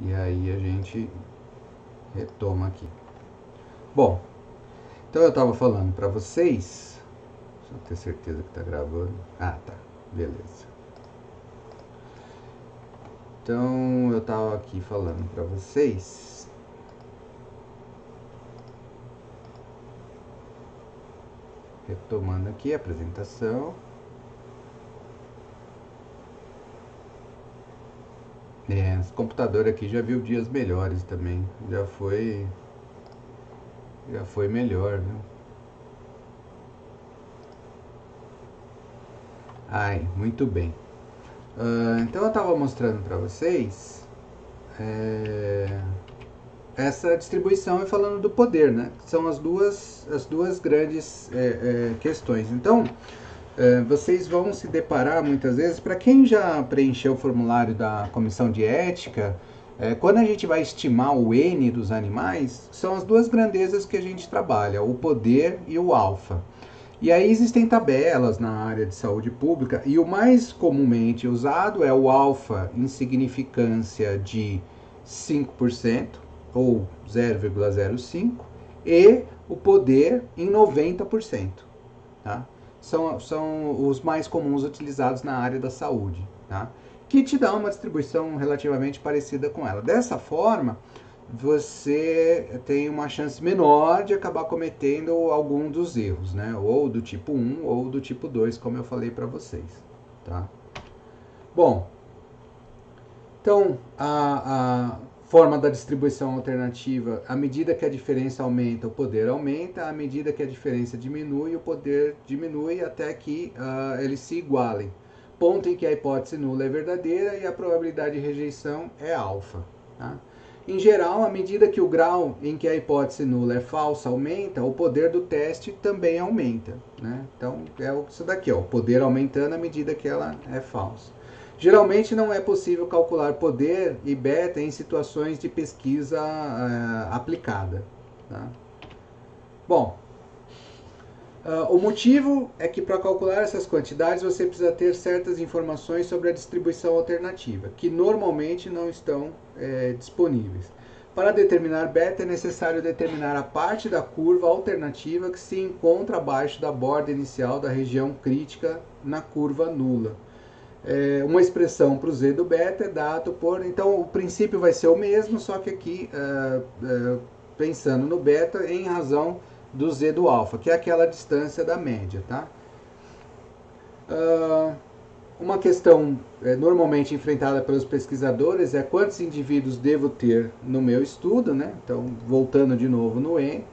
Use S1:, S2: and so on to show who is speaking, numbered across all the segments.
S1: E aí a gente retoma aqui. Bom, então eu estava falando para vocês, deixa eu ter certeza que está gravando. Ah, tá, beleza. Então eu estava aqui falando para vocês retomando aqui a apresentação. Esse computador aqui já viu dias melhores também. Já foi melhor, viu? Ai, muito bem. Então eu estava mostrando para vocês essa distribuição e falando do poder, né? São as duas grandes questões. Então, vocês vão se deparar muitas vezes, para quem já preencheu o formulário da comissão de ética, quando a gente vai estimar o N dos animais, são as duas grandezas que a gente trabalha, o poder e o alfa. E aí existem tabelas na área de saúde pública, e o mais comumente usado é o alfa em significância de 5% ou 0,05 e o poder em 90%. Tá? São os mais comuns utilizados na área da saúde, tá? Que te dá uma distribuição relativamente parecida com ela. Dessa forma, você tem uma chance menor de acabar cometendo algum dos erros, né? Ou do tipo 1 ou do tipo 2, como eu falei para vocês, tá? Bom, então a forma da distribuição alternativa, à medida que a diferença aumenta, o poder aumenta, à medida que a diferença diminui, o poder diminui até que eles se igualem. Ponto em que a hipótese nula é verdadeira e a probabilidade de rejeição é alfa. Tá? Em geral, à medida que o grau em que a hipótese nula é falsa aumenta, o poder do teste também aumenta. Né? Então, é isso daqui, ó, o poder aumentando à medida que ela é falsa. Geralmente não é possível calcular poder e beta em situações de pesquisa aplicada. Tá? Bom, o motivo é que para calcular essas quantidades você precisa ter certas informações sobre a distribuição alternativa, que normalmente não estão disponíveis. Para determinar beta é necessário determinar a parte da curva alternativa que se encontra abaixo da borda inicial da região crítica na curva nula. Uma expressão para o z do beta é dado por... Então o princípio vai ser o mesmo, só que aqui pensando no beta em razão do z do alfa, que é aquela distância da média, tá? Uma questão normalmente enfrentada pelos pesquisadores é quantos indivíduos devo ter no meu estudo, né? Então, voltando de novo no N.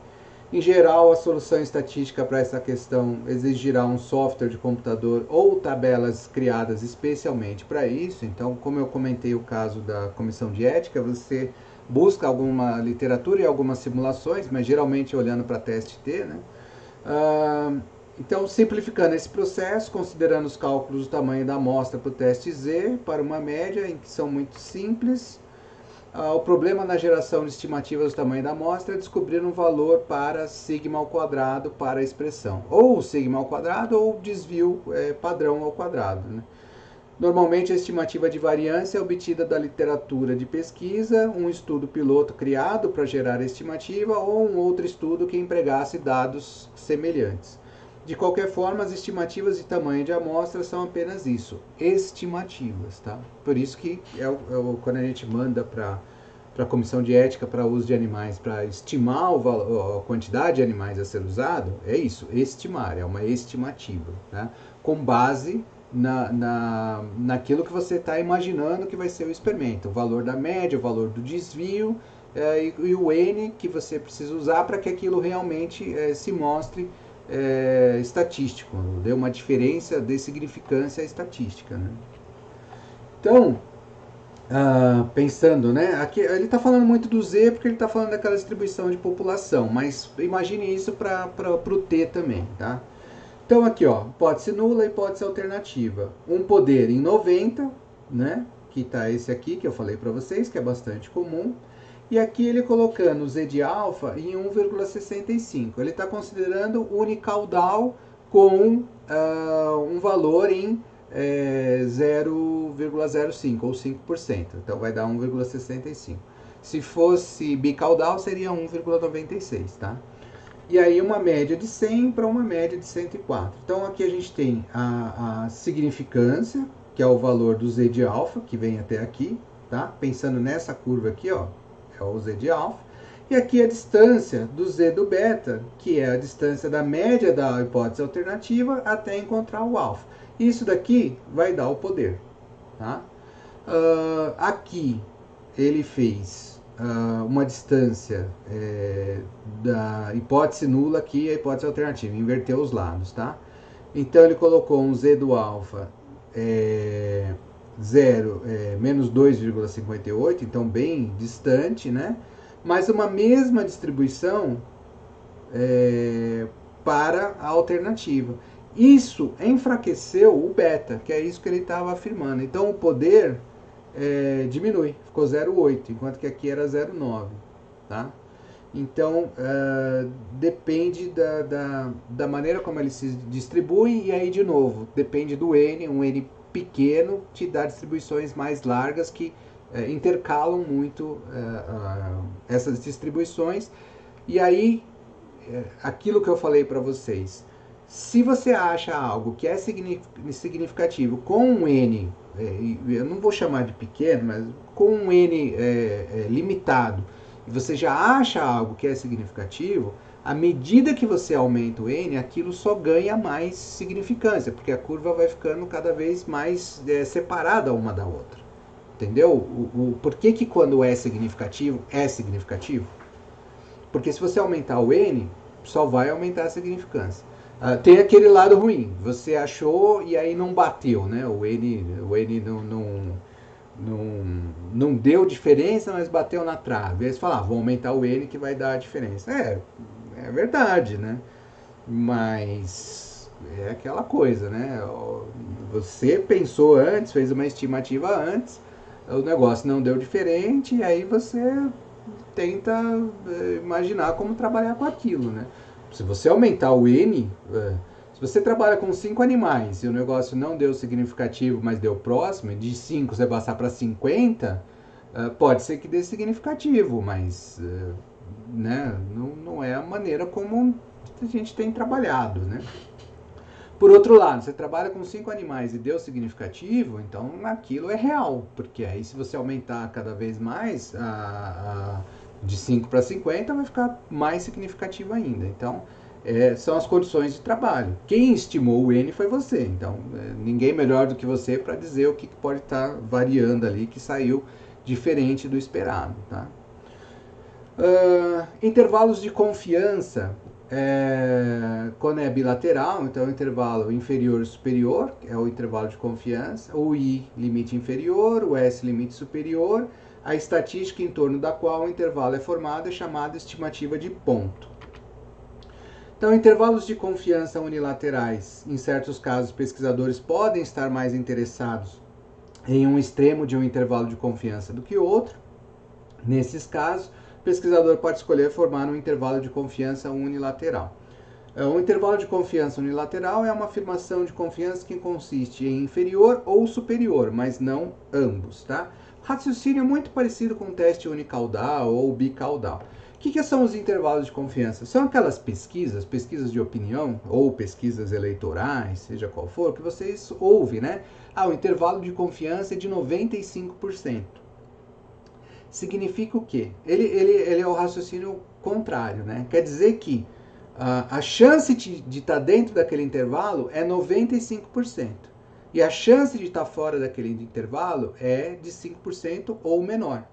S1: Em geral, a solução estatística para essa questão exigirá um software de computador ou tabelas criadas especialmente para isso. Então, como eu comentei o caso da comissão de ética, você busca alguma literatura e algumas simulações, mas geralmente olhando para teste T, né? Então, simplificando esse processo, considerando os cálculos do tamanho da amostra para o teste Z, para uma média, em que são muito simples, o problema na geração de estimativas do tamanho da amostra é descobrir um valor para sigma ao quadrado para a expressão. Ou sigma ao quadrado ou desvio padrão ao quadrado. Né? Normalmente a estimativa de variância é obtida da literatura de pesquisa, um estudo piloto criado para gerar a estimativa ou um outro estudo que empregasse dados semelhantes. De qualquer forma, as estimativas de tamanho de amostra são apenas isso, estimativas, tá? Por isso que quando a gente manda para a comissão de ética para uso de animais, para estimar a quantidade de animais a ser usado, é isso, estimar, é uma estimativa, tá? Com base naquilo que você está imaginando que vai ser o experimento, o valor da média, o valor do desvio e o N que você precisa usar para que aquilo realmente se mostre estatístico, dê uma diferença de significância estatística. Né? Então, pensando, né? Aqui ele está falando muito do Z porque ele está falando daquela distribuição de população, mas imagine isso para o T também, tá? Então aqui, ó, hipótese nula, hipótese alternativa. Um poder em 90, né? Que está esse aqui que eu falei para vocês, que é bastante comum. E aqui ele colocando o Z de alfa em 1,65. Ele está considerando unicaudal com um valor em 0,05 ou 5%. Então vai dar 1,65. Se fosse bicaudal, seria 1,96, tá? E aí uma média de 100 para uma média de 104. Então aqui a gente tem a significância, que é o valor do z de alfa, que vem até aqui, tá? Pensando nessa curva aqui, ó, é o z de alfa. E aqui a distância do z do beta, que é a distância da média da hipótese alternativa até encontrar o alfa. Isso daqui vai dar o poder, tá? Aqui ele fez uma distância da hipótese nula aqui e a hipótese alternativa, inverteu os lados, tá? Então ele colocou um z do alfa menos 2,58, então bem distante, né? Mas uma mesma distribuição para a alternativa. Isso enfraqueceu o beta, que é isso que ele estava afirmando. Então o poder diminui, ficou 0,8, enquanto que aqui era 0,9, tá? Então depende da maneira como ele se distribui, e aí de novo, depende do N, um N pequeno te dá distribuições mais largas que intercalam muito essas distribuições. E aí, aquilo que eu falei para vocês, se você acha algo que é significativo com um N, eu não vou chamar de pequeno, mas com um N limitado, e você já acha algo que é significativo, à medida que você aumenta o N, aquilo só ganha mais significância, porque a curva vai ficando cada vez mais separada uma da outra. Entendeu? Por que quando é significativo, é significativo? Porque se você aumentar o N, só vai aumentar a significância. Tem aquele lado ruim, você achou e aí não bateu, né? O N não deu diferença, mas bateu na trave. Aí você fala, vou aumentar o N que vai dar a diferença. É verdade, né? Mas é aquela coisa, né? Você pensou antes, fez uma estimativa antes, o negócio não deu diferente, e aí você tenta imaginar como trabalhar com aquilo, né? Se você aumentar o N, se você trabalha com 5 animais e o negócio não deu significativo, mas deu próximo, de 5 você passar para 50, pode ser que dê significativo, mas né, não é a maneira como a gente tem trabalhado, né? Por outro lado, você trabalha com 5 animais e deu significativo, então aquilo é real, porque aí se você aumentar cada vez mais, de 5 para 50 vai ficar mais significativo ainda. Então, são as condições de trabalho. Quem estimou o N foi você, então ninguém melhor do que você para dizer o que pode estar variando ali, que saiu diferente do esperado, tá? Intervalos de confiança. Quando é bilateral, então o intervalo inferior e superior é o intervalo de confiança, o I limite inferior, o S limite superior, a estatística em torno da qual o intervalo é formado é chamada estimativa de ponto. Então, intervalos de confiança unilaterais, em certos casos, pesquisadores podem estar mais interessados em um extremo de um intervalo de confiança do que outro. Nesses casos, o pesquisador pode escolher formar um intervalo de confiança unilateral. Um intervalo de confiança unilateral é uma afirmação de confiança que consiste em inferior ou superior, mas não ambos, tá? Raciocínio muito parecido com o teste unicaudal ou bicaudal. O que são os intervalos de confiança? São aquelas pesquisas de opinião ou pesquisas eleitorais, seja qual for, que vocês ouvem, né? O intervalo de confiança é de 95%. Significa o quê? Ele é o raciocínio contrário, né? Quer dizer que a chance de estar dentro daquele intervalo é 95%. E a chance de estar fora daquele intervalo é de 5% ou menor.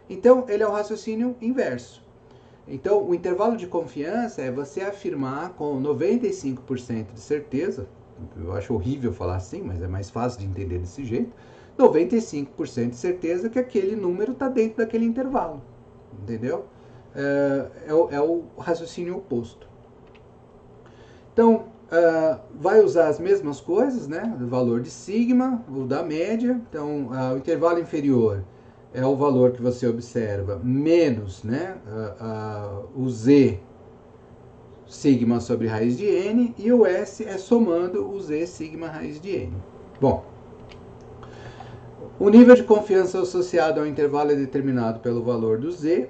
S1: Então, ele é o raciocínio inverso. Então, o intervalo de confiança é você afirmar com 95% de certeza, eu acho horrível falar assim, mas é mais fácil de entender desse jeito, 95% de certeza que aquele número está dentro daquele intervalo, entendeu? É o raciocínio oposto. Então, vai usar as mesmas coisas, né? O valor de sigma, o da média. Então, o intervalo inferior é o valor que você observa menos, né? O z sigma sobre raiz de n, e o s é somando o z sigma raiz de n. Bom, o nível de confiança associado ao intervalo é determinado pelo valor do z.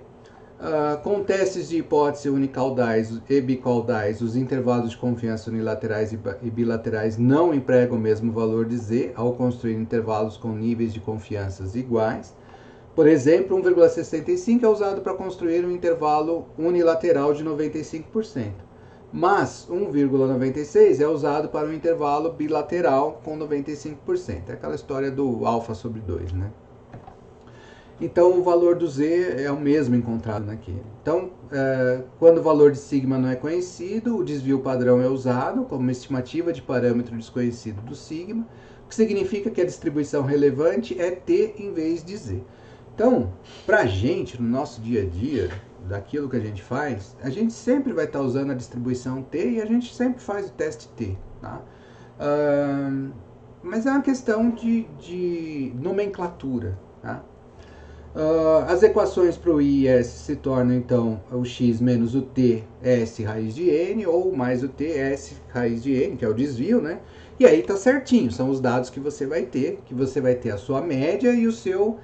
S1: Com testes de hipótese unicaudais e bicaudais, os intervalos de confiança unilaterais e bilaterais não empregam o mesmo valor de z ao construir intervalos com níveis de confiança iguais. Por exemplo, 1,65 é usado para construir um intervalo unilateral de 95%, mas 1,96 é usado para um intervalo bilateral com 95%. É aquela história do alfa sobre 2, né? Então, o valor do z é o mesmo encontrado naquele. Então, quando o valor de sigma não é conhecido, o desvio padrão é usado como uma estimativa de parâmetro desconhecido do sigma, o que significa que a distribuição relevante é t em vez de z. Então, para a gente, no nosso dia a dia, daquilo que a gente faz, a gente sempre vai estar usando a distribuição t e a gente sempre faz o teste t. Tá? Mas é uma questão de nomenclatura. Tá? As equações para o I e S se tornam, então, o x menos o t, S raiz de n, ou mais o t, S raiz de n, que é o desvio, né? E aí tá certinho, são os dados que você vai ter a sua média e o seu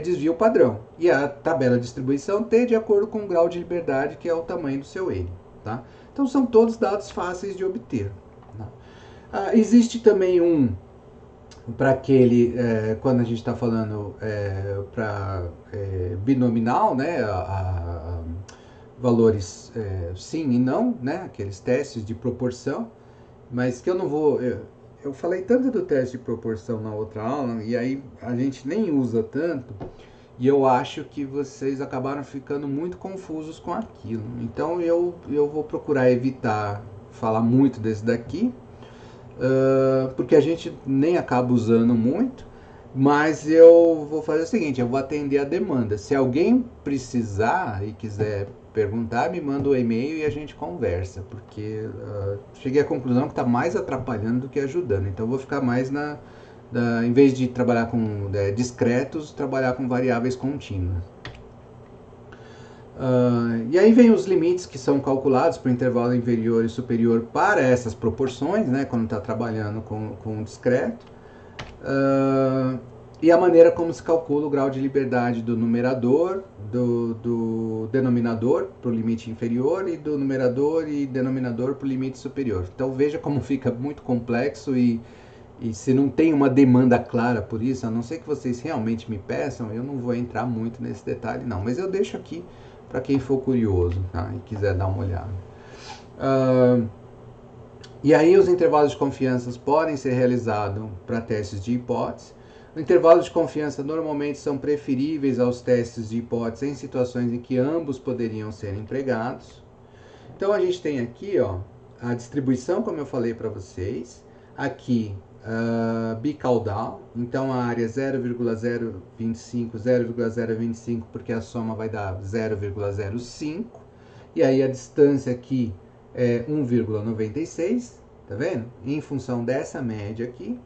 S1: desvio padrão. E a tabela de distribuição t de acordo com o grau de liberdade, que é o tamanho do seu n. Tá? Então, são todos dados fáceis de obter. Tá? Existe também para aquele, quando a gente está falando para binominal, né, valores sim e não, né, aqueles testes de proporção, mas que eu não vou... Eu falei tanto do teste de proporção na outra aula, e aí a gente nem usa tanto, e eu acho que vocês acabaram ficando muito confusos com aquilo. Então eu vou procurar evitar falar muito desse daqui, porque a gente nem acaba usando muito, mas eu vou fazer o seguinte, eu vou atender a demanda. Se alguém precisar e quiser perguntar, me manda um e-mail e a gente conversa, porque cheguei à conclusão que está mais atrapalhando do que ajudando. Então eu vou ficar mais em vez de trabalhar com discretos, trabalhar com variáveis contínuas. E aí vem os limites que são calculados para o intervalo inferior e superior para essas proporções, né, quando está trabalhando com discreto. E a maneira como se calcula o grau de liberdade do numerador, do denominador para o limite inferior, e do numerador e denominador para o limite superior. Então veja como fica muito complexo e se não tem uma demanda clara por isso, a não ser que vocês realmente me peçam, eu não vou entrar muito nesse detalhe não, mas eu deixo aqui para quem for curioso, tá? E quiser dar uma olhada. E aí os intervalos de confiança podem ser realizados para testes de hipótese. Os intervalos de confiança normalmente são preferíveis aos testes de hipótese em situações em que ambos poderiam ser empregados. Então a gente tem aqui a distribuição, como eu falei para vocês, aqui bicaudal, então a área 0,025, 0,025, porque a soma vai dar 0,05, e aí a distância aqui é 1,96, tá vendo? Em função dessa média aqui.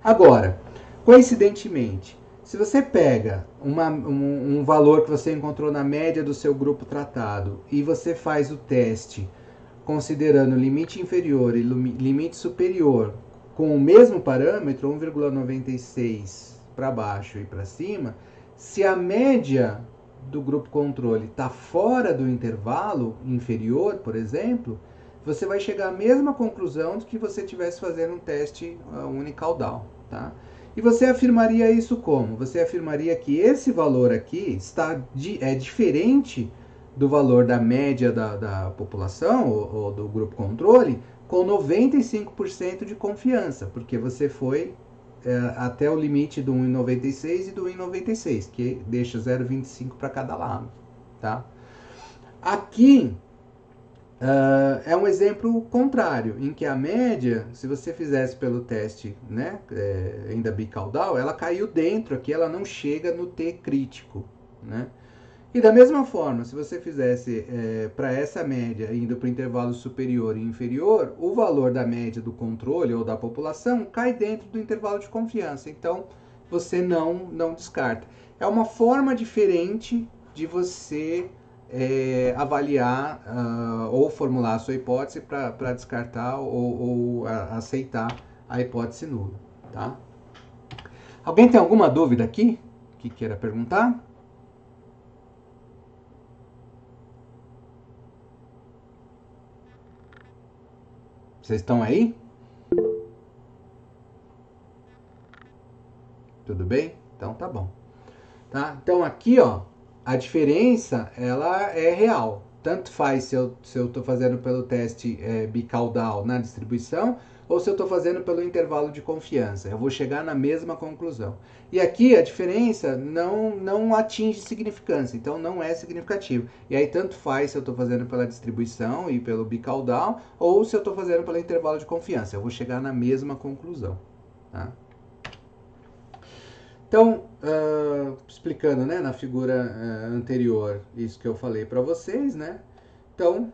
S1: Agora, coincidentemente, se você pega um valor que você encontrou na média do seu grupo tratado e você faz o teste considerando limite inferior e limite superior com o mesmo parâmetro, 1,96 para baixo e para cima, se a média do grupo controle está fora do intervalo inferior, por exemplo, você vai chegar à mesma conclusão do que você estivesse fazendo um teste unicaudal. Tá? E você afirmaria isso como? Você afirmaria que esse valor aqui é diferente do valor da média da população ou do grupo controle com 95% de confiança, porque você foi até o limite do 1,96 e do 1,96, que deixa 0,25 para cada lado. Tá? Aqui é um exemplo contrário, em que a média, se você fizesse pelo teste, né, ainda bicaudal, ela caiu dentro aqui, ela não chega no T crítico. Né? E da mesma forma, se você fizesse para essa média, indo para o intervalo superior e inferior, o valor da média do controle ou da população cai dentro do intervalo de confiança. Então, você não descarta. É uma forma diferente de você avaliar ou formular a sua hipótese para descartar ou aceitar a hipótese nula. Tá? Alguém tem alguma dúvida aqui que queira perguntar? Vocês estão aí? Tudo bem? Então tá bom. Tá? Então aqui, ó, a diferença ela é real. Tanto faz se eu estou fazendo pelo teste bicaudal na distribuição ou se eu estou fazendo pelo intervalo de confiança. Eu vou chegar na mesma conclusão. E aqui a diferença não atinge significância, então não é significativo. E aí tanto faz se eu estou fazendo pela distribuição e pelo bicaudal ou se eu estou fazendo pelo intervalo de confiança. Eu vou chegar na mesma conclusão. Tá? Então, explicando, né, na figura anterior isso que eu falei para vocês, né? Então,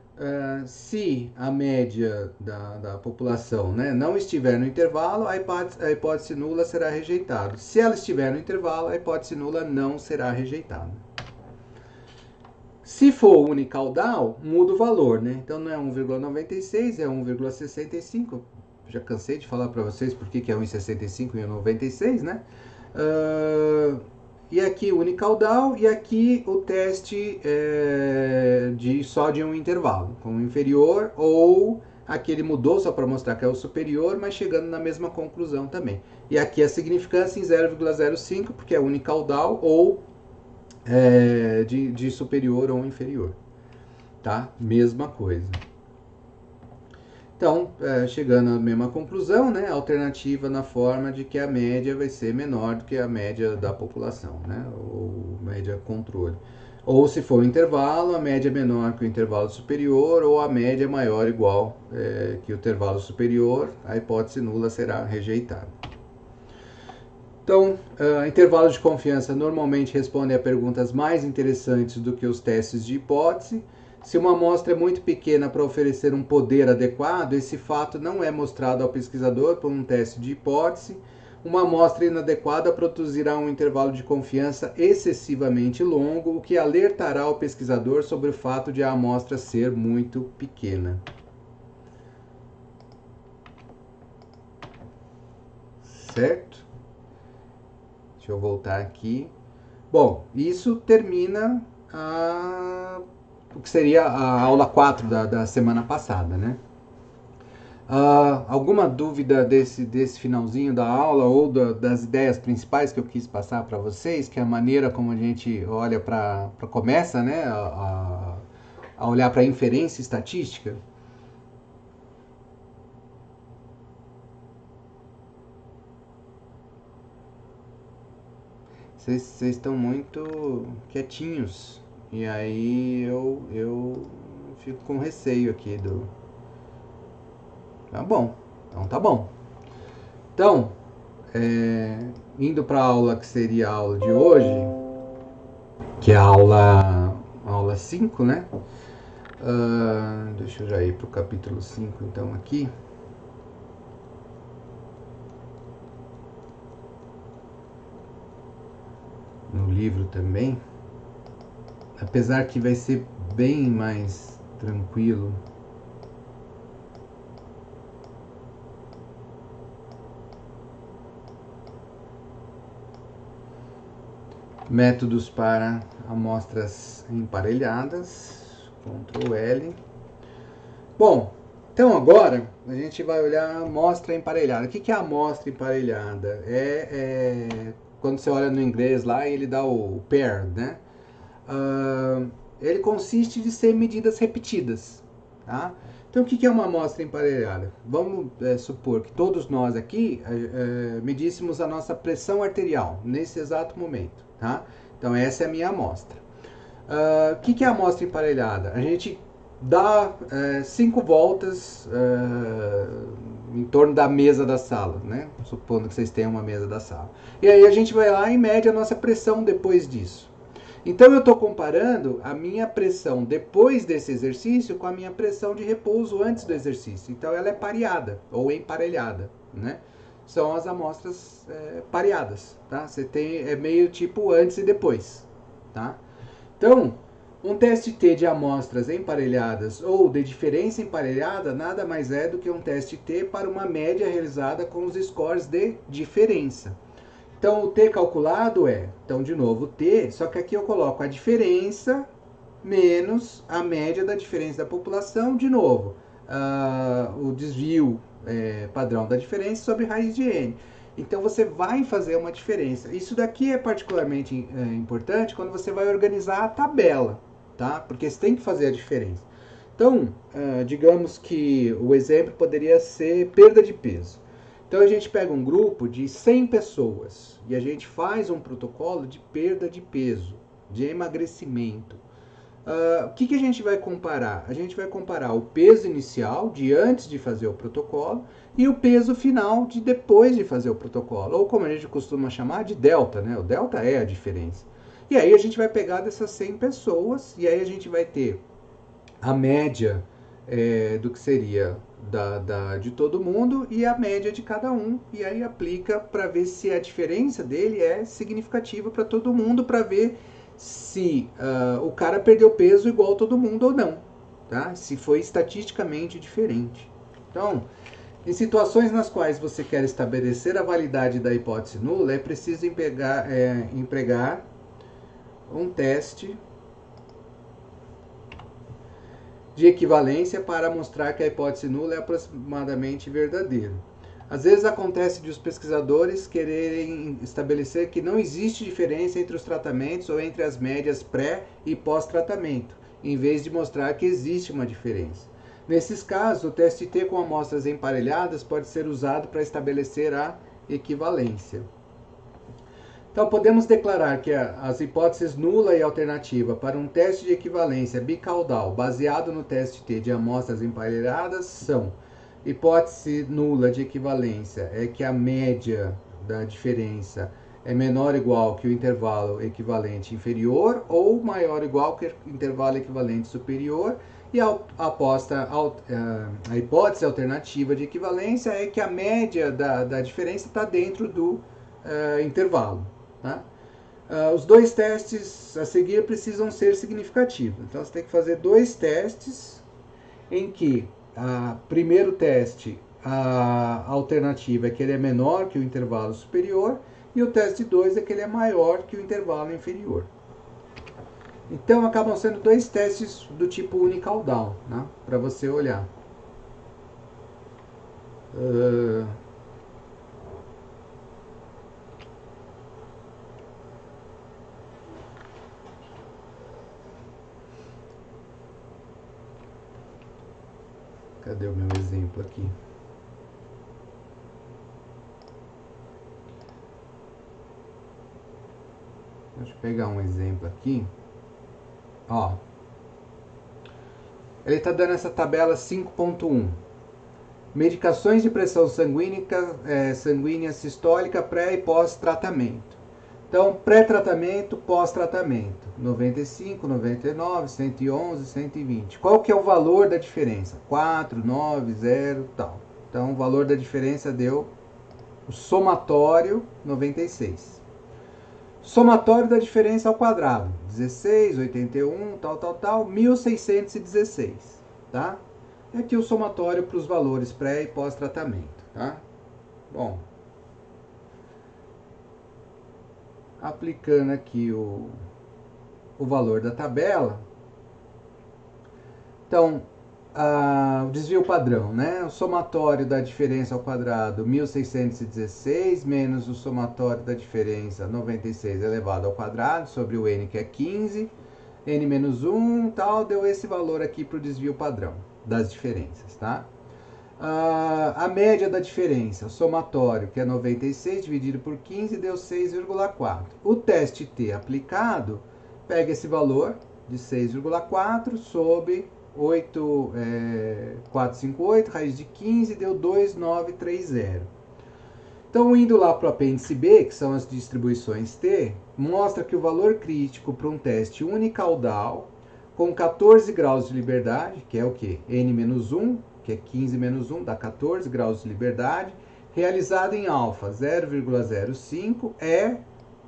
S1: se a média da população, né, não estiver no intervalo, a hipótese nula será rejeitada. Se ela estiver no intervalo, a hipótese nula não será rejeitada. Se for unicaudal, muda o valor, né? Então não é 1,96, é 1,65. Já cansei de falar para vocês por que é 1,65 e 1,96, né? E aqui unicaudal e aqui o teste só de um intervalo, com o inferior, ou aqui ele mudou só para mostrar que é o superior, mas chegando na mesma conclusão também. E aqui a significância em 0,05, porque é unicaudal ou de superior ou inferior. Tá? Mesma coisa. Então, chegando à mesma conclusão, né, alternativa na forma de que a média vai ser menor do que a média da população, né, ou média controle. Ou se for o intervalo, a média é menor que o intervalo superior, ou a média é maior ou igual que o intervalo superior, a hipótese nula será rejeitada. Então, intervalo de confiança normalmente responde a perguntas mais interessantes do que os testes de hipótese. Se uma amostra é muito pequena para oferecer um poder adequado, esse fato não é mostrado ao pesquisador por um teste de hipótese. Uma amostra inadequada produzirá um intervalo de confiança excessivamente longo, o que alertará o pesquisador sobre o fato de a amostra ser muito pequena. Certo? Deixa eu voltar aqui. Bom, isso termina o que seria a aula 4 da semana passada, né? Alguma dúvida desse finalzinho da aula ou das ideias principais que eu quis passar para vocês, que é a maneira como a gente olha começa, né, a olhar para a inferência estatística? Vocês estão muito quietinhos. E aí eu fico com receio aqui do... Tá bom, então tá bom. Então, indo para a aula que seria a aula de hoje, que é a aula 5, né? Deixa eu já ir para o capítulo 5 então aqui. No livro também. Apesar que vai ser bem mais tranquilo. Métodos para amostras emparelhadas. Ctrl L. Bom, então agora a gente vai olhar a amostra emparelhada. O que é a amostra emparelhada? Quando você olha no inglês lá, ele dá o pair, né? Ele consiste de ser medidas repetidas. Tá? Então, o que é uma amostra emparelhada? Vamos supor que todos nós aqui medíssemos a nossa pressão arterial nesse exato momento. Tá? Então, essa é a minha amostra. O que é a amostra emparelhada? A gente dá 5 voltas em torno da mesa da sala, né? Supondo que vocês tenham uma mesa da sala. E aí a gente vai lá e mede a nossa pressão depois disso. Então eu estou comparando a minha pressão depois desse exercício com a minha pressão de repouso antes do exercício. Então ela é pareada ou emparelhada, né? São as amostras pareadas, tá? Você tem meio tipo antes e depois, tá? Então, um teste T de amostras emparelhadas ou de diferença emparelhada nada mais é do que um teste T para uma média realizada com os scores de diferença. Então, o t calculado então, de novo, o t, só que aqui eu coloco a diferença menos a média da diferença da população, de novo, o desvio padrão da diferença sobre raiz de n. Então, você vai fazer uma diferença. Isso daqui é particularmente importante quando você vai organizar a tabela, tá? Porque você tem que fazer a diferença. Então, digamos que o exemplo poderia ser perda de peso. Então, a gente pega um grupo de 100 pessoas e a gente faz um protocolo de perda de peso, de emagrecimento. O que a gente vai comparar? A gente vai comparar o peso inicial, de antes de fazer o protocolo, e o peso final, de depois de fazer o protocolo. Ou como a gente costuma chamar, de delta, né? O delta é a diferença. E aí a gente vai pegar dessas 100 pessoas, e aí a gente vai ter a média do que seria de todo mundo e a média de cada um. E aí aplica para ver se a diferença dele é significativa para todo mundo, para ver se o cara perdeu peso igual todo mundo ou não, tá? Se foi estatisticamente diferente. Então, em situações nas quais você quer estabelecer a validade da hipótese nula, é preciso empregar um teste de equivalência para mostrar que a hipótese nula é aproximadamente verdadeira. Às vezes acontece de os pesquisadores quererem estabelecer que não existe diferença entre os tratamentos ou entre as médias pré e pós-tratamento, em vez de mostrar que existe uma diferença. Nesses casos, o teste T com amostras emparelhadas pode ser usado para estabelecer a equivalência. Então, podemos declarar que as hipóteses nula e alternativa para um teste de equivalência bicaudal baseado no teste T de amostras emparelhadas são: hipótese nula de equivalência é que a média da diferença é menor ou igual que o intervalo equivalente inferior ou maior ou igual que o intervalo equivalente superior. E a hipótese alternativa de equivalência é que a média da diferença está dentro do intervalo. Tá? Os dois testes a seguir precisam ser significativos. Então, você tem que fazer dois testes em que primeiro teste, a alternativa é que ele é menor que o intervalo superior e o teste 2 é que ele é maior que o intervalo inferior. Então, acabam sendo dois testes do tipo unicaudal, né, para você olhar. Cadê o meu exemplo aqui? Deixa eu pegar um exemplo aqui. Ó, ele está dando essa tabela 5.1. Medicações de pressão sanguínea sistólica pré e pós-tratamento. Então, pré-tratamento, pós-tratamento. 95, 99, 111, 120. Qual que é o valor da diferença? 4, 9, 0, tal. Então, o valor da diferença deu o somatório 96. Somatório da diferença ao quadrado, 16, 81, tal, 1616, tá? E aqui o somatório para os valores pré e pós-tratamento, tá? Bom, aplicando aqui o valor da tabela, então, o desvio padrão, né? O somatório da diferença ao quadrado, 1616, menos o somatório da diferença, 96 elevado ao quadrado, sobre o n, que é 15, n menos 1, tal, deu esse valor aqui para o desvio padrão das diferenças, tá? A média da diferença, o somatório, que é 96, dividido por 15, deu 6,4. O teste T aplicado, pega esse valor de 6,4 sobre 458, raiz de 15, deu 2,930. Então, indo lá para o apêndice B, que são as distribuições T, mostra que o valor crítico para um teste unicaudal, com 14 graus de liberdade, que é o quê? N-1, que é 15 menos 1, dá 14 graus de liberdade, realizado em alfa 0,05, é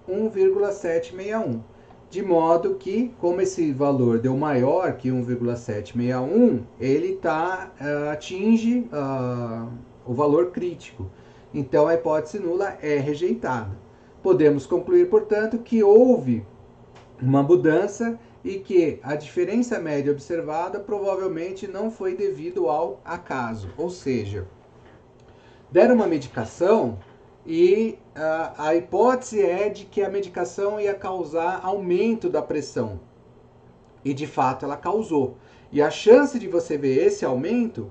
S1: 1,761. De modo que, como esse valor deu maior que 1,761, ele atinge o valor crítico. Então, a hipótese nula é rejeitada. Podemos concluir, portanto, que houve uma mudança e que a diferença média observada provavelmente não foi devido ao acaso. Ou seja, deram uma medicação e a hipótese é de que a medicação ia causar aumento da pressão. E de fato ela causou. E a chance de você ver esse aumento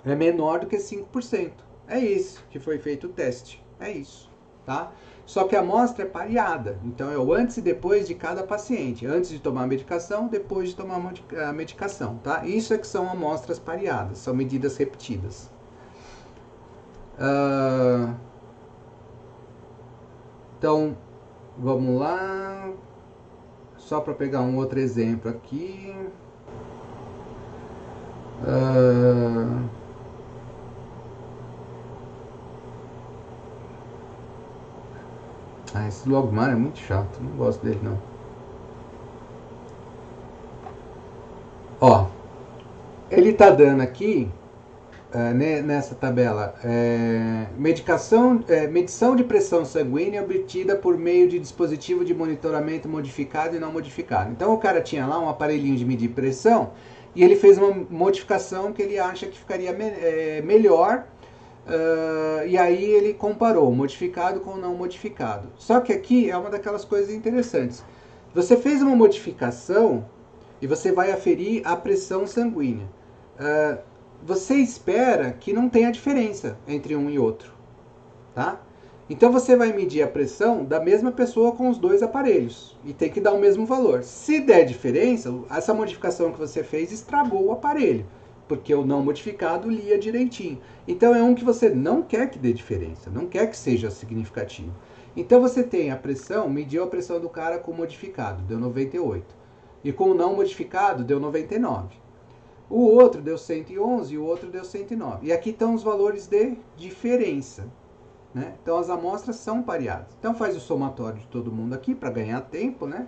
S1: é menor do que 5%. É isso que foi feito o teste. É isso, tá? Só que a amostra é pareada. Então é o antes e depois de cada paciente. Antes de tomar a medicação, depois de tomar a medicação, tá? Isso é que são amostras pareadas. São medidas repetidas. Então, vamos lá. Só para pegar um outro exemplo aqui. Esse Logmar é muito chato. Não gosto dele, não. Ó, ele tá dando aqui, nessa tabela, medição de pressão sanguínea obtida por meio de dispositivo de monitoramento modificado e não modificado. Então o cara tinha lá um aparelhinho de medir pressão e ele fez uma modificação que ele acha que ficaria melhor, e aí ele comparou modificado com não modificado. Só que aqui é uma daquelas coisas interessantes. Você fez uma modificação e você vai aferir a pressão sanguínea. Você espera que não tenha diferença entre um e outro, tá? Então você vai medir a pressão da mesma pessoa com os dois aparelhos e tem que dar o mesmo valor. Se der diferença, essa modificação que você fez estragou o aparelho, porque o não modificado lia direitinho. Então é um que você não quer que dê diferença, não quer que seja significativo. Então você tem a pressão, mediu a pressão do cara com o modificado, deu 98. E com o não modificado, deu 99. O outro deu 111 e o outro deu 109. E aqui estão os valores de diferença, né? Então as amostras são pareadas. Então faz o somatório de todo mundo aqui para ganhar tempo, né?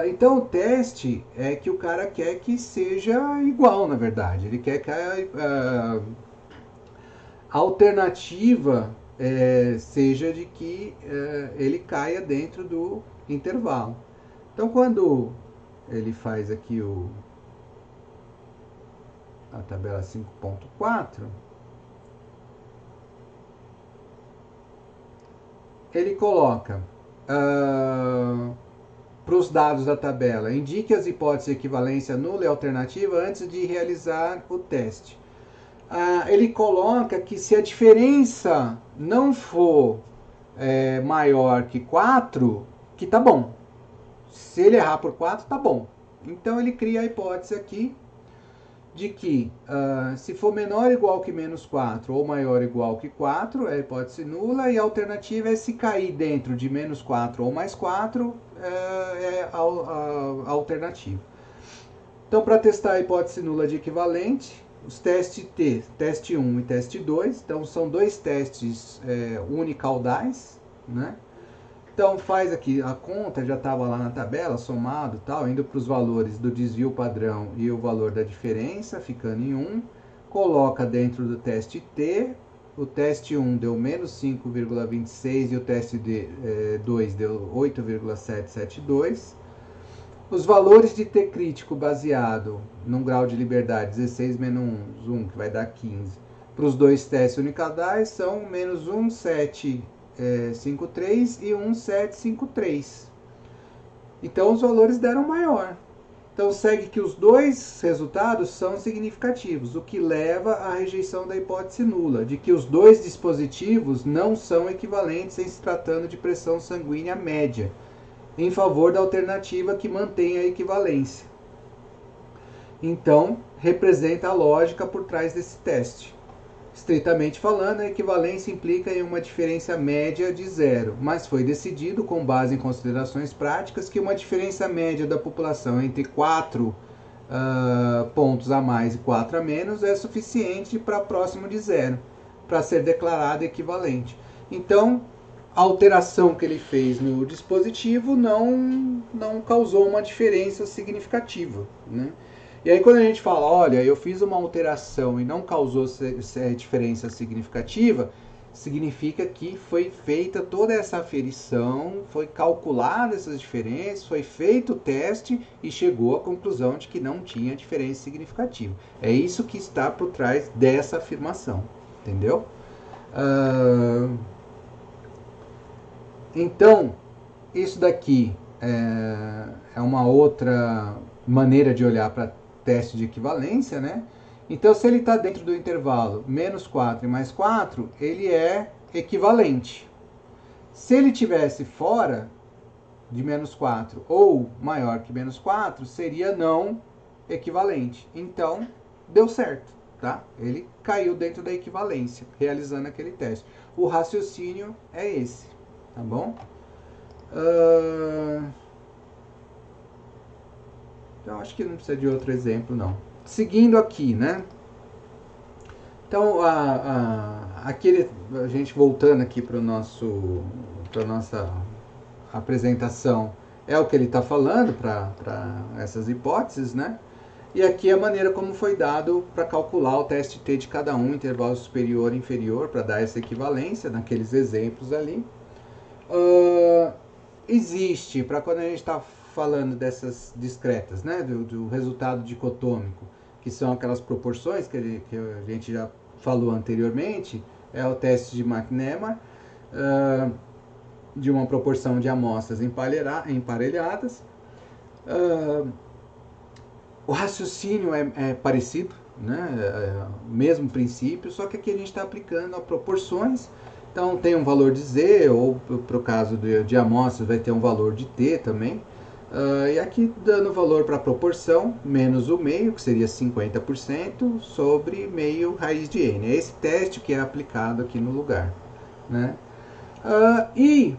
S1: Então o teste é que o cara quer que seja igual, na verdade. Ele quer que a alternativa seja de que ele caia dentro do intervalo. Então quando ele faz aqui a tabela 5.4, ele coloca para os dados da tabela, indique as hipóteses de equivalência nula e alternativa antes de realizar o teste. Ele coloca que se a diferença não for maior que 4, que tá bom. Se ele errar por 4, tá bom. Então ele cria a hipótese aqui de que se for menor ou igual que menos 4 ou maior ou igual que 4, é a hipótese nula, e a alternativa é se cair dentro de menos 4 ou mais 4, é a alternativa. Então, para testar a hipótese nula de equivalente, os testes T, teste 1 e teste 2, então são dois testes unicaudais, né? Então faz aqui, a conta já estava lá na tabela, somado tal, indo para os valores do desvio padrão e o valor da diferença, ficando em 1. Coloca dentro do teste T, o teste 1 deu menos 5,26 e o teste 2 deu 8,772. Os valores de T crítico baseado num grau de liberdade 16 menos 1, que vai dar 15, para os dois testes unicaudais são menos 1,753 e 1,753. Então os valores deram maior. Então segue que os dois resultados são significativos, o que leva à rejeição da hipótese nula, de que os dois dispositivos não são equivalentes em se tratando de pressão sanguínea média, em favor da alternativa que mantém a equivalência. Então, representa a lógica por trás desse teste. Estritamente falando, a equivalência implica em uma diferença média de 0, mas foi decidido, com base em considerações práticas, que uma diferença média da população entre 4 pontos a mais e 4 a menos é suficiente para próximo de 0, para ser declarada equivalente. Então, a alteração que ele fez no dispositivo não causou uma diferença significativa, né? E aí quando a gente fala, olha, eu fiz uma alteração e não causou diferença significativa, significa que foi feita toda essa aferição, foi calculada essas diferenças, foi feito o teste e chegou à conclusão de que não tinha diferença significativa. É isso que está por trás dessa afirmação, entendeu? Então, isso daqui é uma outra maneira de olhar para teste de equivalência, né? Então, se ele está dentro do intervalo menos 4 e mais 4, ele é equivalente. Se ele estivesse fora de menos 4 ou maior que menos 4, seria não equivalente. Então, deu certo, tá? Ele caiu dentro da equivalência, realizando aquele teste. O raciocínio é esse, tá bom? Então, acho que não precisa de outro exemplo, não. Seguindo aqui, né? Então, aqui, a gente voltando aqui para a nossa apresentação, é o que ele está falando para essas hipóteses, né? E aqui a maneira como foi dado para calcular o teste T de cada um, intervalo superior e inferior, para dar essa equivalência naqueles exemplos ali. Existe, para quando a gente está falando dessas discretas, né, do resultado dicotômico, que são aquelas proporções que a gente já falou anteriormente, é o teste de McNemar, de uma proporção de amostras emparelhadas. O raciocínio é parecido, né, mesmo princípio, só que aqui a gente está aplicando a proporções. Então tem um valor de Z, ou para o caso de amostras vai ter um valor de T também. E aqui dando valor para a proporção, menos o meio, que seria 50%, sobre meio raiz de N. É esse teste que é aplicado aqui no lugar, né? E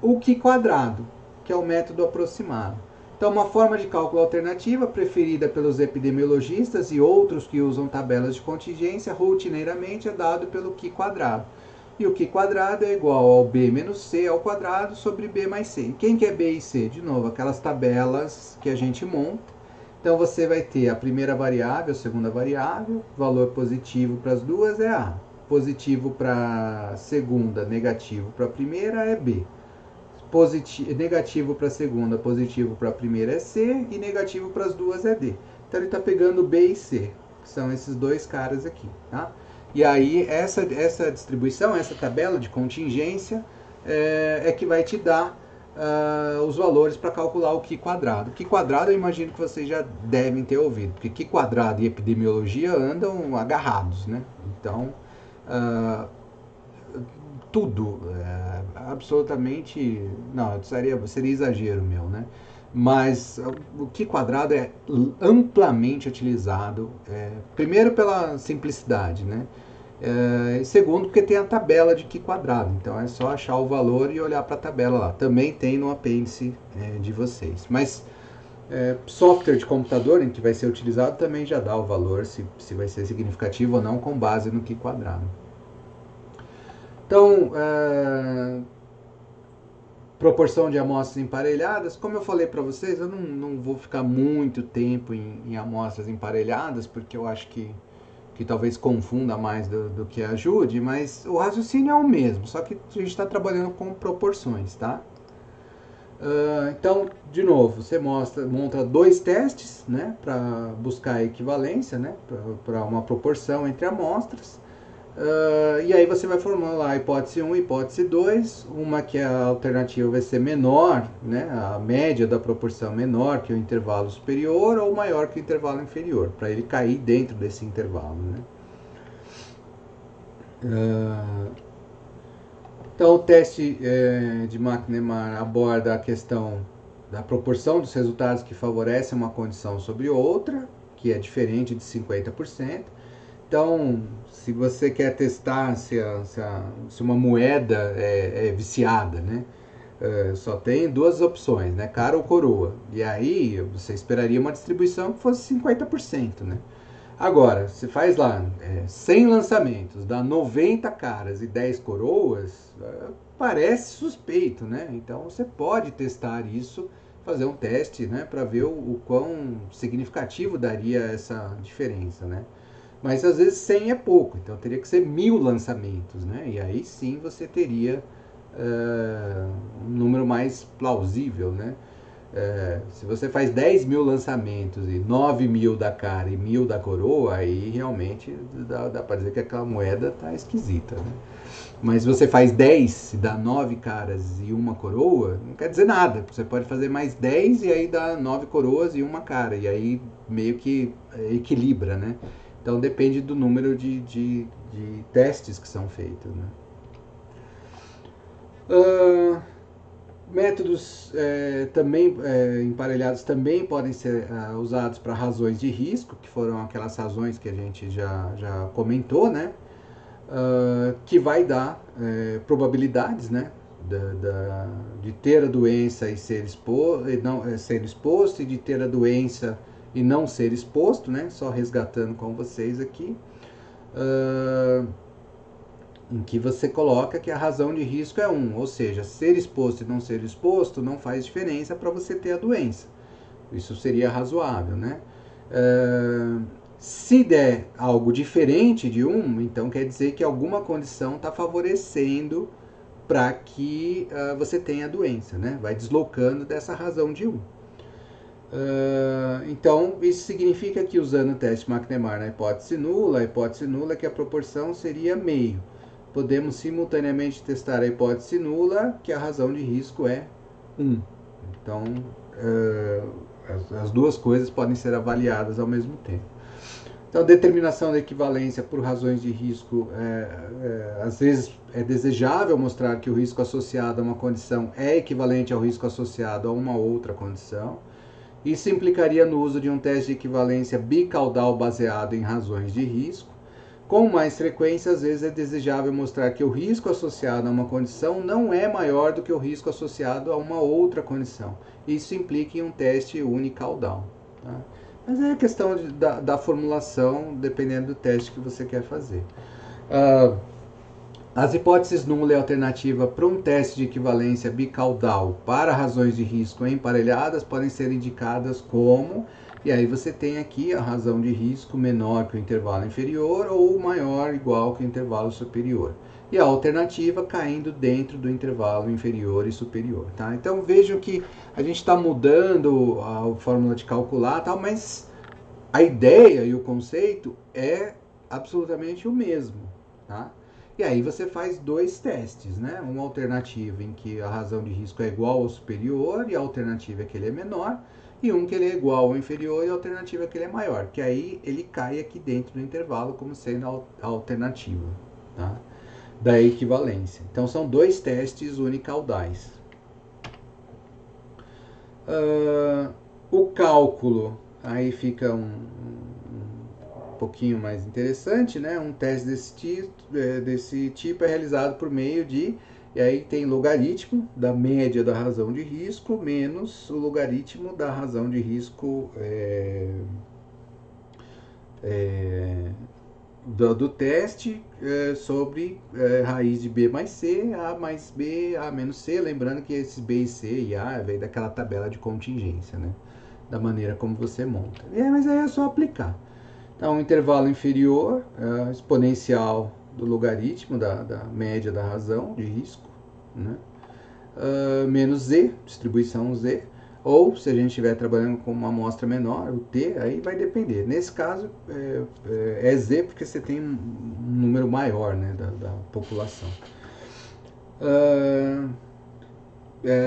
S1: o Q quadrado, que é o método aproximado. Então, uma forma de cálculo alternativa preferida pelos epidemiologistas e outros que usam tabelas de contingência rotineiramente é dado pelo Q quadrado. E o Q quadrado é igual ao B menos C ao quadrado sobre B mais C. E quem que é B e C? De novo, aquelas tabelas que a gente monta. Então, você vai ter a primeira variável, a segunda variável, valor positivo para as duas é A. Positivo para a segunda, negativo para a primeira é B. Negativo para a segunda, positivo para a primeira é C, e negativo para as duas é D. Então ele está pegando B e C, que são esses dois caras aqui, tá? E aí essa distribuição, essa tabela de contingência é que vai te dar os valores para calcular o Q quadrado. O Q quadrado eu imagino que vocês já devem ter ouvido, porque Q quadrado e epidemiologia andam agarrados, né? Então, tudo, absolutamente, não, seria exagero meu, né? Mas o Q quadrado é amplamente utilizado, primeiro pela simplicidade, né? E segundo porque tem a tabela de Q quadrado, então é só achar o valor e olhar para a tabela lá. Também tem no apêndice de vocês, mas software de computador em que vai ser utilizado também já dá o valor, se vai ser significativo ou não, com base no Q quadrado. Então, proporção de amostras emparelhadas, como eu falei para vocês, eu não vou ficar muito tempo em amostras emparelhadas, porque eu acho que talvez confunda mais do que ajude, mas o raciocínio é o mesmo, só que a gente está trabalhando com proporções, tá? Então, de novo, você monta dois testes, né, para buscar a equivalência, né, para uma proporção entre amostras. E aí você vai formando lá a hipótese 1 e hipótese 2, uma que a alternativa vai ser menor, né, a média da proporção menor que o intervalo superior ou maior que o intervalo inferior, para ele cair dentro desse intervalo, né. Então o teste de McNemar aborda a questão da proporção dos resultados que favorecem uma condição sobre outra, que é diferente de 50%. Então, se você quer testar se uma moeda é viciada, né? Só tem duas opções, né? Cara ou coroa. E aí você esperaria uma distribuição que fosse 50%, né? Agora, se faz lá 100 lançamentos, dá 90 caras e 10 coroas, parece suspeito, né? Então você pode testar isso, fazer um teste, né? Para ver o quão significativo daria essa diferença, né? Mas às vezes 100 é pouco, então teria que ser 1000 lançamentos, né? E aí sim você teria um número mais plausível, né? Se você faz 10.000 lançamentos e 9.000 da cara e 1.000 da coroa, aí realmente dá para dizer que aquela moeda tá esquisita, né? Mas se você faz 10 e dá 9 caras e uma coroa, não quer dizer nada. Você pode fazer mais 10 e aí dá 9 coroas e uma cara. E aí meio que equilibra, né? Então depende do número de testes que são feitos, né? Métodos também emparelhados também podem ser usados para razões de risco, que foram aquelas razões que a gente já comentou, né? Que vai dar probabilidades, né? De ter a doença e ser exposto, e de ter a doença e não ser exposto, né? Só resgatando com vocês aqui. Em que você coloca que a razão de risco é 1, ou seja, ser exposto e não ser exposto não faz diferença para você ter a doença. Isso seria razoável, né? Se der algo diferente de 1, então quer dizer que alguma condição está favorecendo para que você tenha a doença, né? Vai deslocando dessa razão de 1. Então, isso significa que usando o teste McNemar na hipótese nula é que a proporção seria meio. Podemos simultaneamente testar a hipótese nula, que a razão de risco é 1. Então, as duas coisas podem ser avaliadas ao mesmo tempo. Então, determinação da equivalência por razões de risco, às vezes é desejável mostrar que o risco associado a uma condição é equivalente ao risco associado a uma outra condição. Isso implicaria no uso de um teste de equivalência bicaudal baseado em razões de risco. Com mais frequência, às vezes é desejável mostrar que o risco associado a uma condição não é maior do que o risco associado a uma outra condição. Isso implica em um teste unicaudal. Tá? Mas é questão da formulação, dependendo do teste que você quer fazer. As hipóteses nula e alternativa para um teste de equivalência bicaudal para razões de risco emparelhadas podem ser indicadas como, e aí você tem aqui a razão de risco menor que o intervalo inferior ou maior ou igual que o intervalo superior. E a alternativa caindo dentro do intervalo inferior e superior. Tá? Então vejam que a gente está mudando a fórmula de calcular, tal, mas a ideia e o conceito é absolutamente o mesmo. Tá? E aí você faz dois testes, né? Uma alternativa em que a razão de risco é igual ou superior e a alternativa é que ele é menor, e um que ele é igual ou inferior e a alternativa é que ele é maior, que aí ele cai aqui dentro do intervalo como sendo a alternativa, tá? Da equivalência. Então são dois testes unicaudais. O cálculo, aí fica um pouquinho mais interessante, né? Um teste desse tipo é realizado por meio de, e aí tem logaritmo da média da razão de risco menos o logaritmo da razão de risco do teste sobre raiz de B mais C, A mais B, A menos C, lembrando que esses B e C e A vem daquela tabela de contingência, né? Da maneira como você monta. Mas aí é só aplicar. Então, o intervalo inferior, exponencial do logaritmo da média da razão de risco, né? Menos Z, distribuição Z, ou se a gente estiver trabalhando com uma amostra menor, o T, aí vai depender. Nesse caso, é Z porque você tem um número maior, né, da população.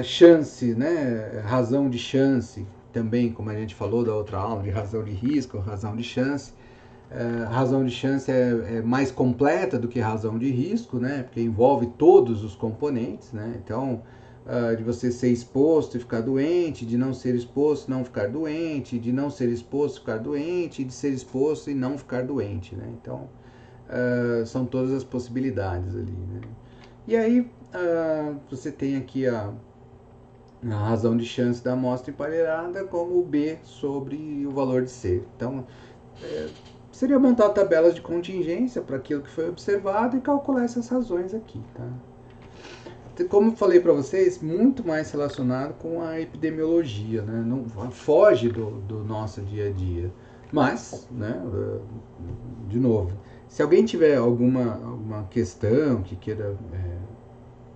S1: Chance, né, razão de chance, também, como a gente falou da outra aula, de razão de risco, razão de chance. Razão de chance é mais completa do que razão de risco, né? Porque envolve todos os componentes, né? Então, de você ser exposto e ficar doente, de não ser exposto e não ficar doente, de não ser exposto e ficar doente, de ser exposto e não ficar doente, né? Então, são todas as possibilidades ali, né? E aí, você tem aqui a razão de chance da amostra emparelhada como B sobre o valor de C. Então, seria montar tabelas de contingência para aquilo que foi observado e calcular essas razões aqui, tá? Como eu falei para vocês, muito mais relacionado com a epidemiologia, né? Não foge do nosso dia a dia. Mas, né, de novo, se alguém tiver alguma questão que queira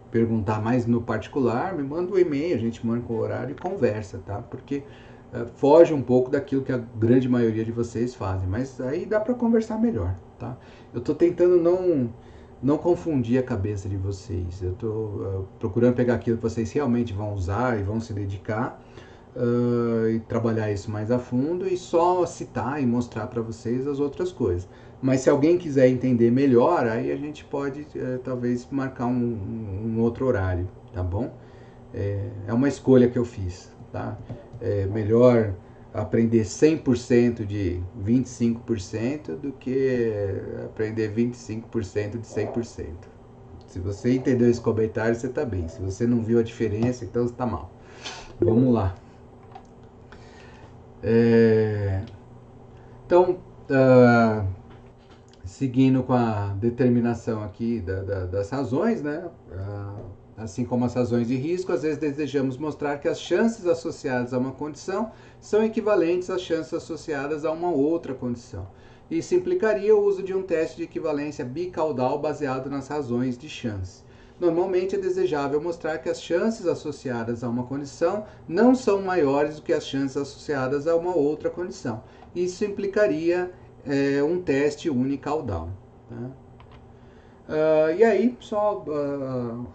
S1: perguntar mais no particular, me manda um e-mail, a gente marca o horário e conversa, tá? Porque foge um pouco daquilo que a grande maioria de vocês fazem, mas aí dá para conversar melhor, tá? Eu estou tentando não confundir a cabeça de vocês. Eu estou procurando pegar aquilo que vocês realmente vão usar e vão se dedicar e trabalhar isso mais a fundo e só citar e mostrar para vocês as outras coisas. Mas se alguém quiser entender melhor, aí a gente pode talvez marcar um outro horário, tá bom? É uma escolha que eu fiz, tá? É melhor aprender 100% de 25% do que aprender 25% de 100%. Se você entendeu esse comentário, você está bem. Se você não viu a diferença, então você está mal. Vamos lá. Então, seguindo com a determinação aqui das razões, né? Assim como as razões de risco, às vezes desejamos mostrar que as chances associadas a uma condição são equivalentes às chances associadas a uma outra condição. Isso implicaria o uso de um teste de equivalência bicaudal baseado nas razões de chance. Normalmente é desejável mostrar que as chances associadas a uma condição não são maiores do que as chances associadas a uma outra condição. Isso implicaria um teste unicaudal. Tá? E aí, só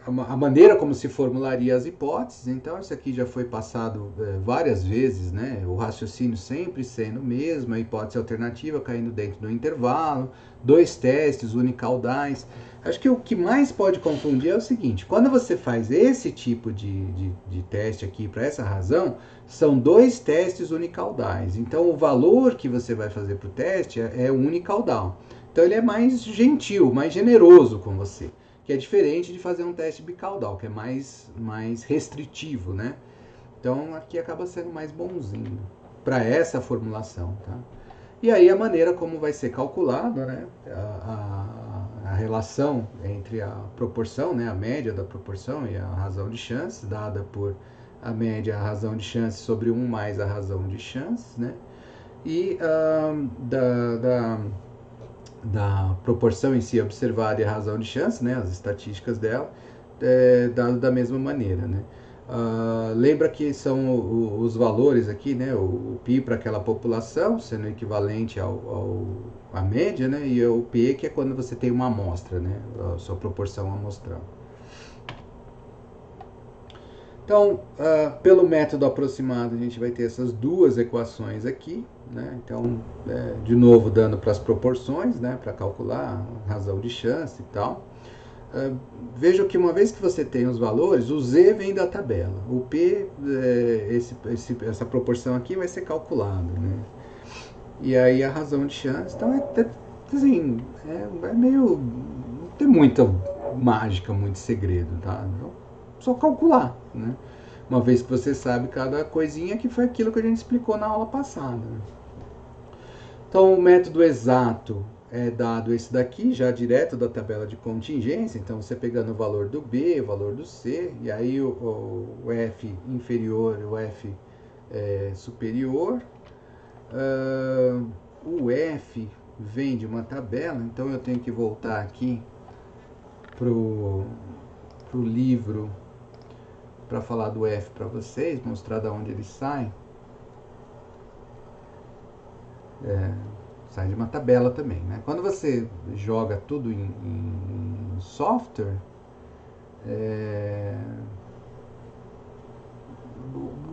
S1: a maneira como se formularia as hipóteses, então isso aqui já foi passado várias vezes, né? O raciocínio sempre sendo o mesmo, a hipótese alternativa caindo dentro do intervalo, 2 testes unicaudais. Acho que o que mais pode confundir é o seguinte, quando você faz esse tipo de teste aqui para essa razão, são 2 testes unicaudais. Então o valor que você vai fazer para o teste é unicaudal. Então ele é mais gentil, mais generoso com você, que é diferente de fazer um teste bicaudal, que é mais restritivo, né? Então aqui acaba sendo mais bonzinho para essa formulação, tá? E aí a maneira como vai ser calculada, né? A relação entre a proporção, né? A média da proporção e a razão de chance, dada por a média, a razão de chance sobre 1 mais a razão de chance, né? E da proporção em si observada e a razão de chance, né, as estatísticas dela, dado da mesma maneira, né. Lembra que são os valores aqui, né, o π para aquela população, sendo equivalente à média, né, e o P que é quando você tem uma amostra, né, a sua proporção amostral. Então, pelo método aproximado, a gente vai ter essas 2 equações aqui, né? Então, de novo, dando para as proporções, né? Para calcular a razão de chance e tal. Veja que uma vez que você tem os valores, o Z vem da tabela. O P, essa proporção aqui vai ser calculada, né? E aí a razão de chance, então assim, é meio, não tem muita mágica, muito segredo, tá? Então, só calcular, né? Uma vez que você sabe cada coisinha, que foi aquilo que a gente explicou na aula passada. Né? Então, o método exato é dado esse daqui, já direto da tabela de contingência. Então, você pegando o valor do B, o valor do C, e aí o F inferior, o F superior. O F vem de uma tabela, então eu tenho que voltar aqui pro livro para falar do F para vocês, mostrar de onde ele sai. Sai de uma tabela também, né? Quando você joga tudo em software,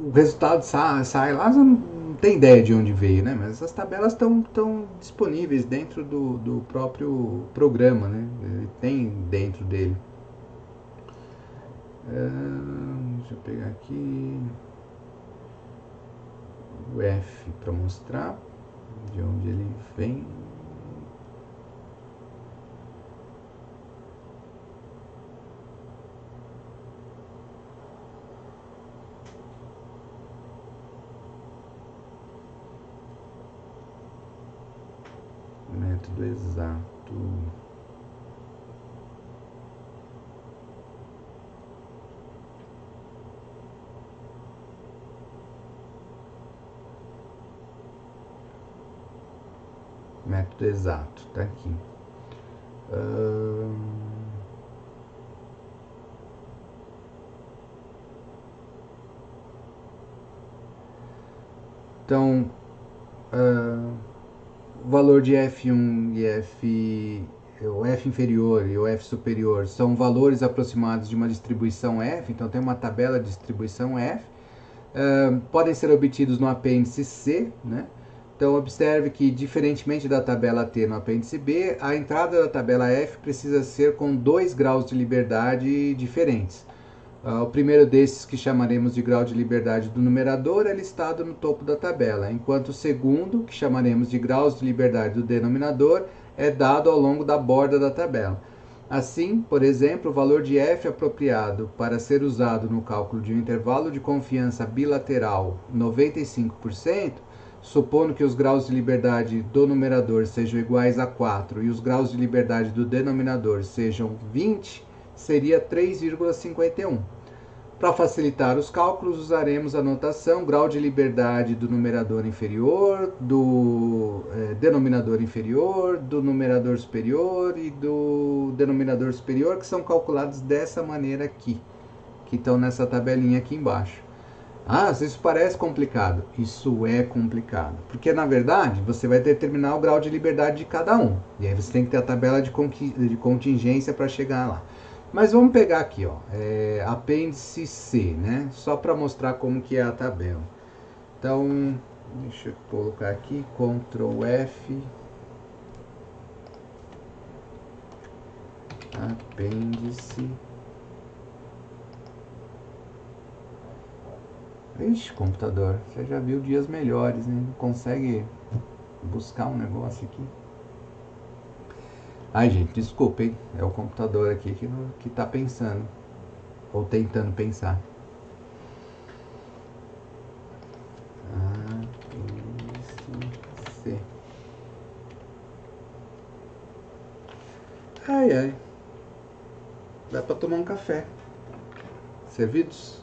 S1: o resultado sai lá, você não tem ideia de onde veio, né? Mas essas tabelas estão disponíveis dentro do próprio programa, né? Ele tem dentro dele. Deixa eu pegar aqui o F para mostrar de onde ele vem. Método exato. Método exato, tá aqui. Então, o valor de F1 e o F inferior e o F superior são valores aproximados de uma distribuição F, então tem uma tabela de distribuição F. Podem ser obtidos no apêndice C, né? Então observe que, diferentemente da tabela T no apêndice B, a entrada da tabela F precisa ser com 2 graus de liberdade diferentes. O primeiro desses, que chamaremos de grau de liberdade do numerador, é listado no topo da tabela, enquanto o segundo, que chamaremos de graus de liberdade do denominador, é dado ao longo da borda da tabela. Assim, por exemplo, o valor de f apropriado para ser usado no cálculo de um intervalo de confiança bilateral 95%, supondo que os graus de liberdade do numerador sejam iguais a 4 e os graus de liberdade do denominador sejam 20, seria 3,51. Para facilitar os cálculos, usaremos a notação grau de liberdade do numerador inferior, do denominador inferior, do numerador superior e do denominador superior, que são calculados dessa maneira aqui, que estão nessa tabelinha aqui embaixo. Ah, isso parece complicado. Isso é complicado, porque na verdade você vai determinar o grau de liberdade de cada um, e aí você tem que ter a tabela de contingência para chegar lá. Mas vamos pegar aqui, ó, apêndice C, né? Só para mostrar como que é a tabela. Então, deixa eu colocar aqui, Ctrl F, apêndice. Ixi, computador, você já viu dias melhores, né? Não consegue buscar um negócio aqui. Ai, gente, desculpa, hein? É o computador aqui que tá pensando. Ou tentando pensar. C. Ai, ai. Dá pra tomar um café. Servidos?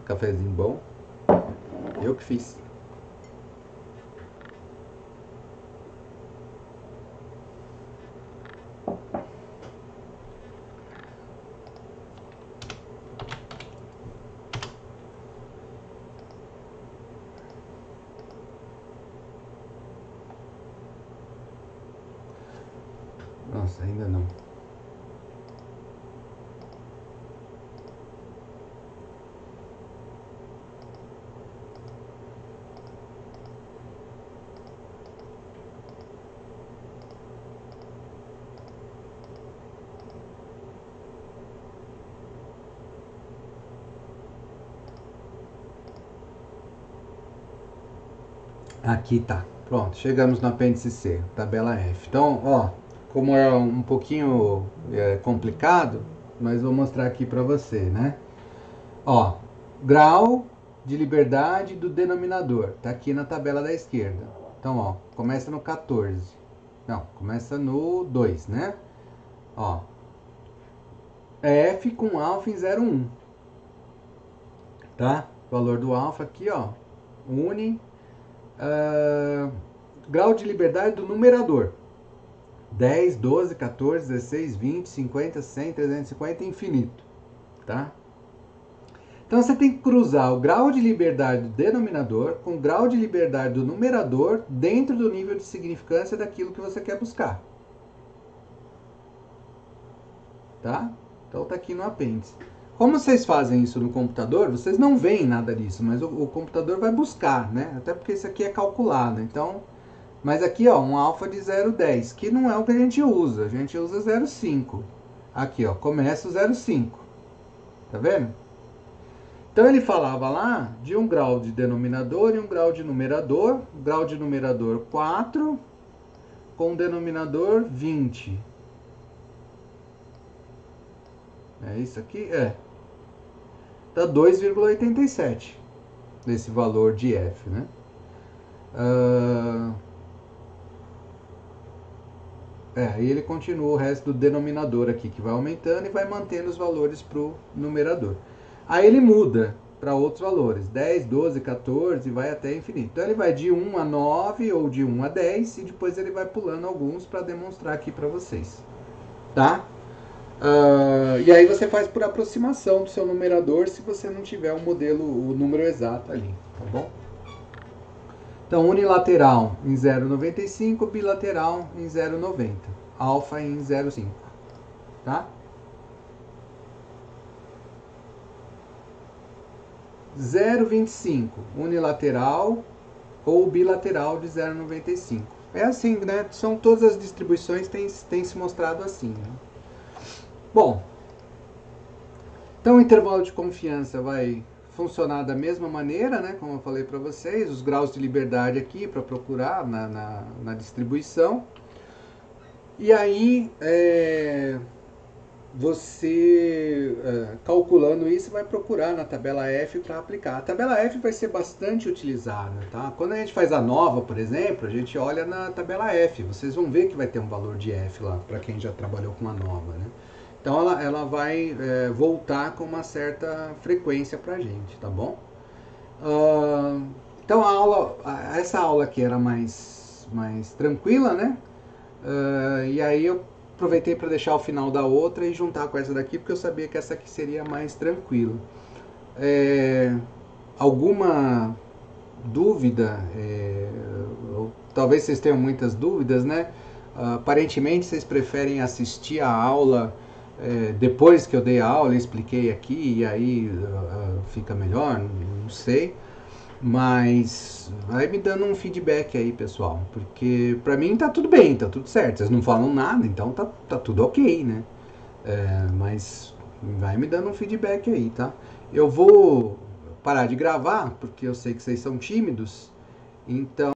S1: Cafezinho bom. Eu que fiz. Nossa, ainda não. Aqui tá. Pronto, chegamos no apêndice C, tabela F. Então, ó, como é um pouquinho complicado, mas vou mostrar aqui para você, né? Ó, grau de liberdade do denominador, tá aqui na tabela da esquerda. Então, ó, começa no 14. Não, começa no 2, né? Ó, F com alfa em 0,1. Tá? Valor do alfa aqui, ó, une grau de liberdade do numerador. 10, 12, 14, 16, 20, 50, 100, 350, infinito. Tá? Então você tem que cruzar o grau de liberdade do denominador com o grau de liberdade do numerador dentro do nível de significância daquilo que você quer buscar. Tá? Então tá aqui no apêndice. Como vocês fazem isso no computador, vocês não veem nada disso, mas o computador vai buscar, né? Até porque isso aqui é calculado. Então, mas aqui, ó, um alfa de 0,10, que não é o que a gente usa usa 0,5. Aqui, ó, começa o 0,5. Tá vendo? Então ele falava lá de um grau de denominador e um grau de numerador. Grau de numerador 4, com denominador 20. É isso aqui? É. Dá 2,87 desse valor de F, né? Aí ele continua o resto do denominador aqui, que vai aumentando e vai mantendo os valores para o numerador. Aí ele muda para outros valores, 10, 12, 14, vai até infinito. Então ele vai de 1 a 9 ou de 1 a 10 e depois ele vai pulando alguns para demonstrar aqui para vocês, tá? E aí você faz por aproximação do seu numerador se você não tiver o modelo, o número exato ali, tá bom? Então unilateral em 0,95, bilateral em 0,90, alfa em 0,5, tá? 0,25, unilateral ou bilateral de 0,95. É assim, né? São todas as distribuições têm se mostrado assim, né? Bom, então o intervalo de confiança vai funcionar da mesma maneira, né? Como eu falei para vocês, os graus de liberdade aqui para procurar na distribuição. E aí, você, calculando isso, vai procurar na tabela F para aplicar. A tabela F vai ser bastante utilizada, tá? Quando a gente faz a nova, por exemplo, a gente olha na tabela F. Vocês vão ver que vai ter um valor de F lá, para quem já trabalhou com a nova, né? Então ela vai voltar com uma certa frequência para a gente, tá bom? Então essa aula aqui era mais tranquila, né? E aí eu aproveitei para deixar o final da outra e juntar com essa daqui, porque eu sabia que essa aqui seria mais tranquila. Alguma dúvida? Talvez vocês tenham muitas dúvidas, né? Aparentemente vocês preferem assistir a aula depois que eu dei a aula e expliquei aqui, e aí fica melhor, não sei. Mas vai me dando um feedback aí, pessoal, porque pra mim tá tudo bem, tá tudo certo. Vocês não falam nada, então tá tudo ok, né? Mas vai me dando um feedback aí, tá? Eu vou parar de gravar, porque eu sei que vocês são tímidos, então